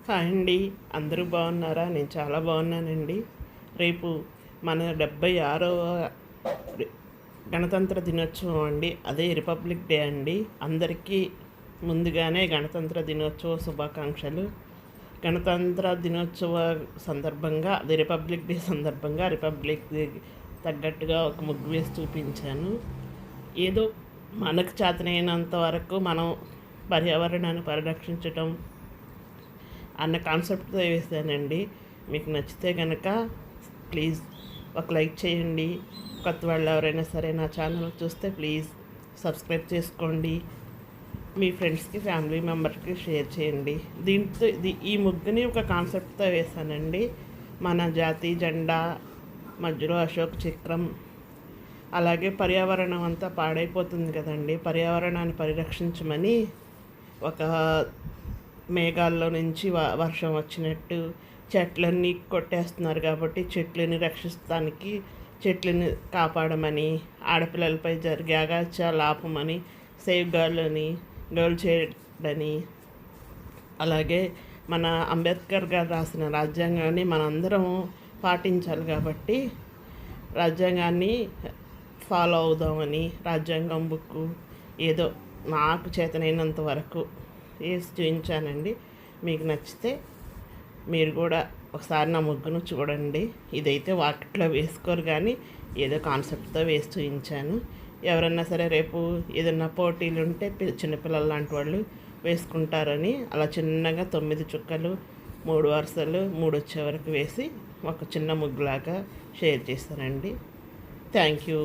Hi అండి. అందరూ బాగున్నారా? నేను చాలా బాగున్నానండి. రేపు మన 76వ గణతంత్ర దినోత్సవం అండి. అదే రిపబ్లిక్ డే అండి. అందరికీ ముందుగానే గణతంత్ర దినోత్సవ శుభాకాంక్షలు. గణతంత్ర దినోత్సవ సందర్భంగా, అది రిపబ్లిక్ డే సందర్భంగా రిపబ్లిక్ డే తగ్గట్టుగా ఒక ముగ్గు వేసి చూపించాను. ఏదో మనకు చేతనైనంత వరకు మనం పర్యావరణాన్ని పరిరక్షించటం అన్న కాన్సెప్ట్తో వేసానండి. మీకు నచ్చితే కనుక ప్లీజ్ ఒక లైక్ చేయండి. కొత్త వాళ్ళు ఎవరైనా సరే నా ఛానల్ చూస్తే ప్లీజ్ సబ్స్క్రైబ్ చేసుకోండి. మీ ఫ్రెండ్స్కి, ఫ్యామిలీ మెంబర్స్కి షేర్ చేయండి. దీంతో ఈ ముగ్గుని ఒక కాన్సెప్ట్తో వేసానండి. మన జాతీయ జెండా మధ్యలో అశోక్ చక్రం, అలాగే పర్యావరణం అంతా పాడైపోతుంది కదండి. పర్యావరణాన్ని పరిరక్షించమని ఒక మేఘాల్లో నుంచి వర్షం వచ్చినట్టు చెట్లన్నీ కొట్టేస్తున్నారు కాబట్టి చెట్లని రక్షిస్తానికి, చెట్లని కాపాడమని, ఆడపిల్లలపై జరిగే అగాత్యాలు ఆపమని, సేవ్ గర్ల్ అని, గర్ల్ చైల్డ్ అని, అలాగే మన అంబేద్కర్ గారు రాసిన రాజ్యాంగాన్ని మనందరం పాటించాలి కాబట్టి రాజ్యాంగాన్ని ఫాలో అవుదామని రాజ్యాంగం బుక్కు ఏదో నాకు చేతనైనంత వరకు వేసి చూపించానండి. మీకు నచ్చితే మీరు కూడా ఒకసారి నా ముగ్గును చూడండి. ఇదైతే వాటిలో వేసుకోరు కానీ ఏదో కాన్సెప్ట్తో వేసి చూపించాను. ఎవరన్నా సరే రేపు ఏదన్నా పోటీలు ఉంటే చిన్నపిల్లలు లాంటి వాళ్ళు వేసుకుంటారని అలా చిన్నగా 9 చుక్కలు 3 వరుసలు 3 వచ్చే వరకు వేసి ఒక చిన్న ముగ్గులాగా షేర్ చేస్తానండి. Thank you.